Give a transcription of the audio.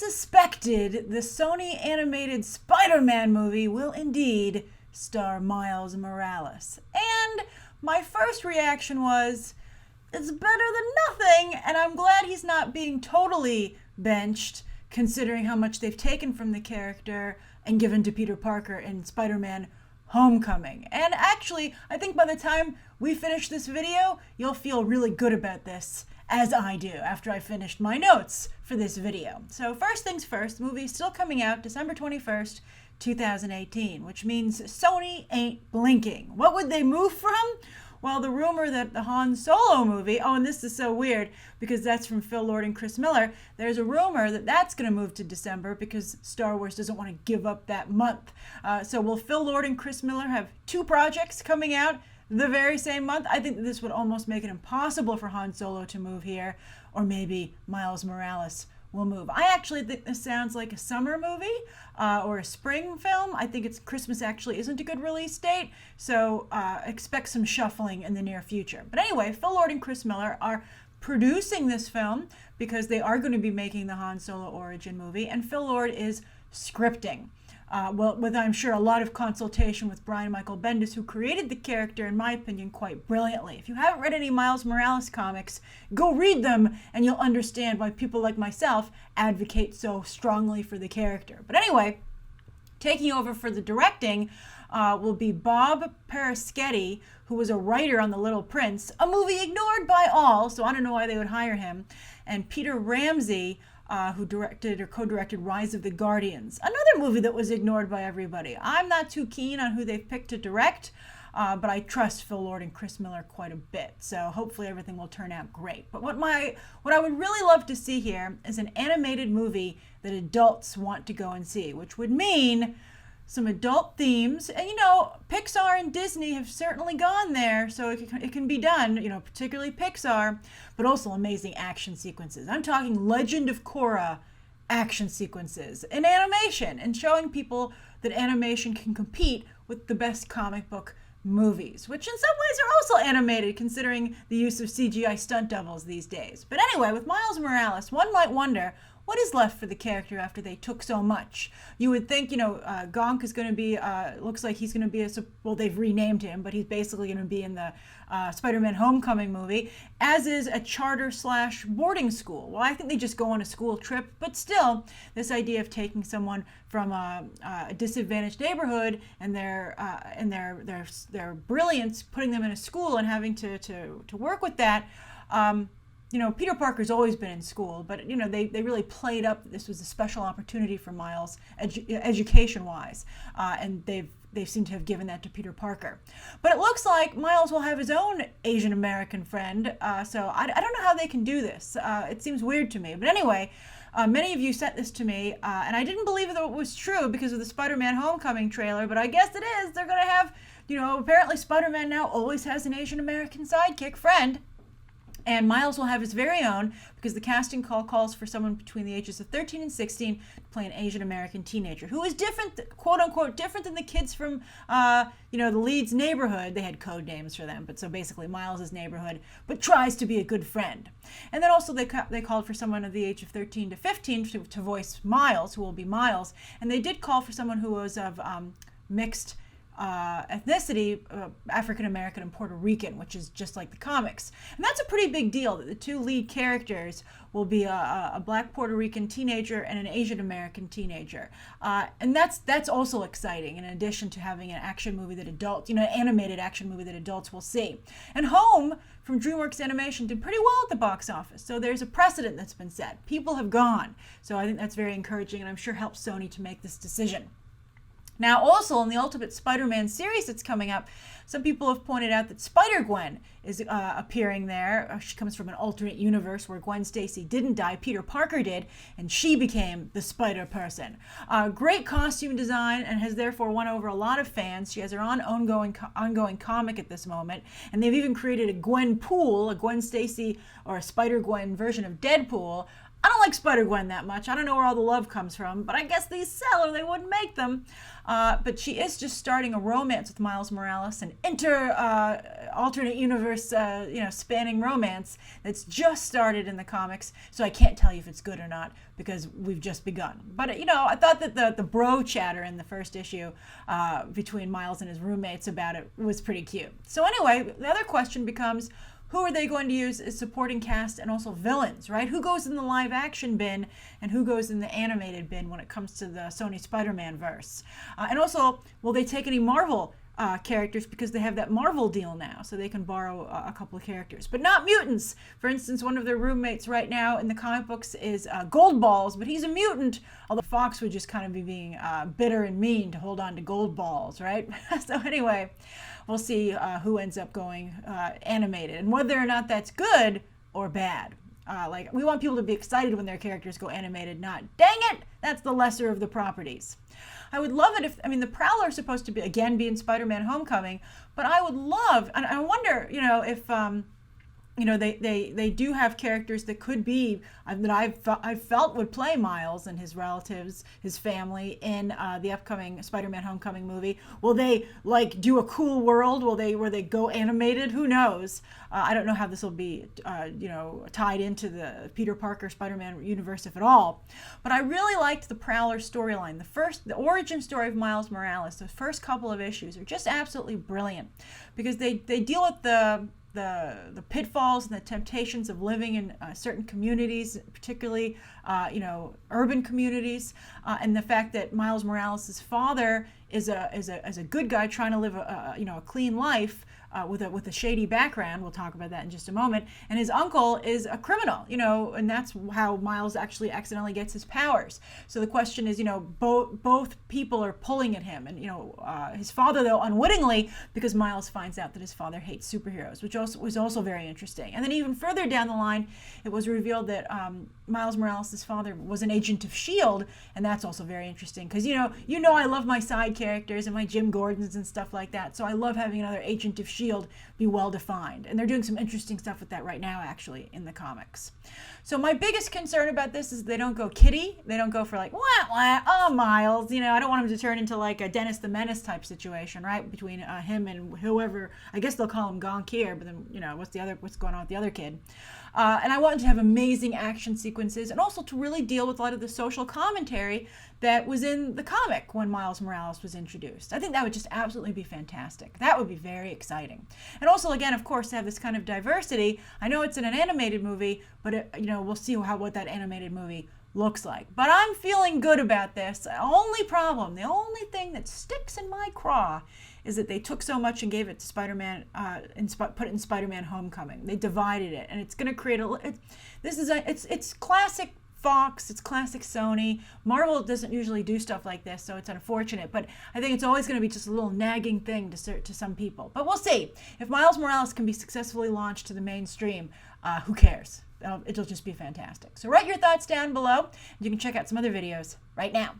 suspected, the Sony Animated Spider-Man movie will indeed star Miles Morales. And my first reaction was, it's better than nothing, and I'm glad he's not being totally benched, considering how much they've taken from the character and given to Peter Parker in Spider-Man Homecoming. And actually, I think by the time we finish this video, you'll feel really good about this, as I do, after I finished my notes for this video. So first things first, the movie is still coming out December 21st, 2018, which means Sony ain't blinking. What would they move from? Well, the rumor that the Han Solo movie, oh, and this is so weird because that's from Phil Lord and Chris Miller, there's a rumor that that's going to move to December because Star Wars doesn't want to give up that month. So will Phil Lord and Chris Miller have two projects coming out the very same month? I think that this would almost make it impossible for Han Solo to move here, or maybe Miles Morales will move. I actually think this sounds like a summer movie or a spring film. I think Christmas actually isn't a good release date, so expect some shuffling in the near future. But anyway, Phil Lord and Chris Miller are producing this film because they are going to be making the Han Solo origin movie, and Phil Lord is scripting. With, I'm sure, a lot of consultation with Brian Michael Bendis, who created the character, in my opinion, quite brilliantly. If you haven't read any Miles Morales comics, go read them, and you'll understand why people like myself advocate so strongly for the character. But anyway, taking over for the directing will be Bob Pereschetti, who was a writer on The Little Prince, a movie ignored by all, so I don't know why they would hire him, and Peter Ramsey, who directed or co-directed Rise of the Guardians, another movie that was ignored by everybody. I'm not too keen on who they've picked to direct, but I trust Phil Lord and Chris Miller quite a bit, so hopefully everything will turn out great. But what I would really love to see here is an animated movie that adults want to go and see, which would mean some adult themes, and Pixar and Disney have certainly gone there, so it can be done, particularly Pixar, but also amazing action sequences. I'm talking Legend of Korra action sequences in animation, and showing people that animation can compete with the best comic book movies, which in some ways are also animated considering the use of CGI stunt doubles these days. But anyway, with Miles Morales, one might wonder, what is left for the character after they took so much? You would think, Ganke is going to be, looks like he's going to be well, they've renamed him, but he's basically going to be in the Spider-Man Homecoming movie, as is a charter/boarding school. Well, I think they just go on a school trip, but still, this idea of taking someone from a disadvantaged neighborhood and their brilliance, putting them in a school and having to work with that, Peter Parker's always been in school, but, they really played up that this was a special opportunity for Miles education-wise, and they seem to have given that to Peter Parker. But it looks like Miles will have his own Asian American friend, so I don't know how they can do this. It seems weird to me. But anyway, many of you sent this to me, and I didn't believe that it was true because of the Spider-Man Homecoming trailer, but I guess it is. They're going to have, apparently Spider-Man now always has an Asian American sidekick friend. And Miles will have his very own because the casting call calls for someone between the ages of 13 and 16 to play an Asian American teenager who is different, quote unquote, different than the kids from, the Leeds neighborhood. They had code names for them, but so basically Miles's neighborhood, but tries to be a good friend. And then also they called for someone of the age of 13 to 15 to voice Miles, who will be Miles. And they did call for someone who was of mixed ethnicity, African American and Puerto Rican, which is just like the comics. And that's a pretty big deal that the two lead characters will be a black Puerto Rican teenager and an Asian American teenager. And that's also exciting, in addition to having an action movie that adults, animated action movie that adults will see. And Home from DreamWorks Animation did pretty well at the box office. So there's a precedent that's been set. People have gone. So I think that's very encouraging, and I'm sure helps Sony to make this decision. Now, also in the Ultimate Spider-Man series that's coming up, some people have pointed out that Spider-Gwen is appearing there. She comes from an alternate universe where Gwen Stacy didn't die, Peter Parker did, and she became the Spider-Person. Great costume design, and has therefore won over a lot of fans. She has her own ongoing comic at this moment, and they've even created a Gwen Pool, a Gwen Stacy or a Spider-Gwen version of Deadpool, I don't like Spider-Gwen that much. I don't know where all the love comes from, but I guess these sell or they wouldn't make them. But she is just starting a romance with Miles Morales, an alternate universe, spanning romance that's just started in the comics. So I can't tell you if it's good or not because we've just begun. But I thought that the bro chatter in the first issue between Miles and his roommates about it was pretty cute. So anyway, the other question becomes, who are they going to use as supporting cast and also villains, right? Who goes in the live action bin and who goes in the animated bin when it comes to the Sony Spider-Man verse? And also, will they take any Marvel characters because they have that Marvel deal now, so they can borrow a couple of characters, but not mutants. For instance, one of their roommates right now in the comic books is Goldballs, but he's a mutant, although Fox would just kind of be being bitter and mean to hold on to Goldballs, right? So anyway, we'll see who ends up going animated and whether or not that's good or bad. We want people to be excited when their characters go animated, not, dang it, that's the lesser of the properties. I would love it if, the Prowler is supposed to be in Spider-Man Homecoming, but I would love, and I wonder, if, they do have characters that could be, that I've felt would play Miles and his relatives, his family in the upcoming Spider-Man Homecoming movie. Will they do a cool world? Where they go animated? Who knows? I don't know how this will be, tied into the Peter Parker Spider-Man universe, if at all. But I really liked the Prowler storyline. The origin story of Miles Morales, the first couple of issues are just absolutely brilliant because they deal with the pitfalls and the temptations of living in certain communities, particularly urban communities, and the fact that Miles Morales' father is a good guy trying to live a clean life with a shady background. We'll talk about that in just a moment. And his uncle is a criminal, and that's how Miles actually accidentally gets his powers. So the question is, both people are pulling at him, and his father, though, unwittingly, because Miles finds out that his father hates superheroes, which was also very interesting. And then even further down the line, it was revealed that Miles Morales' father was an agent of S.H.I.E.L.D., and that's also very interesting because I love my side characters and my Jim Gordons and stuff like that. So I love having another agent of S.H.I.E.L.D. be well defined, and they're doing some interesting stuff with that right now, actually, in the comics. So my biggest concern about this is they don't go kiddie. They don't go for wah, wah, oh, Miles. I don't want him to turn into a Dennis the Menace type situation, right? Between him and whoever. I guess they'll call him Ganke here, but then what's going on with the other kid? And I wanted to have amazing action sequences and also to really deal with a lot of the social commentary that was in the comic when Miles Morales was introduced. I think that would just absolutely be fantastic. That would be very exciting. And also, again, of course, to have this kind of diversity. I know it's in an animated movie, but we'll see what that animated movie looks like. But I'm feeling good about this. The only thing that sticks in my craw is that they took so much and gave it to Spider-Man, put it in Spider-Man Homecoming. They divided it, and it's going to create it's classic Fox, it's classic Sony. Marvel doesn't usually do stuff like this, so it's unfortunate. But I think it's always going to be just a little nagging thing to some people. But we'll see. If Miles Morales can be successfully launched to the mainstream, who cares? It'll just be fantastic. So write your thoughts down below. You can check out some other videos right now.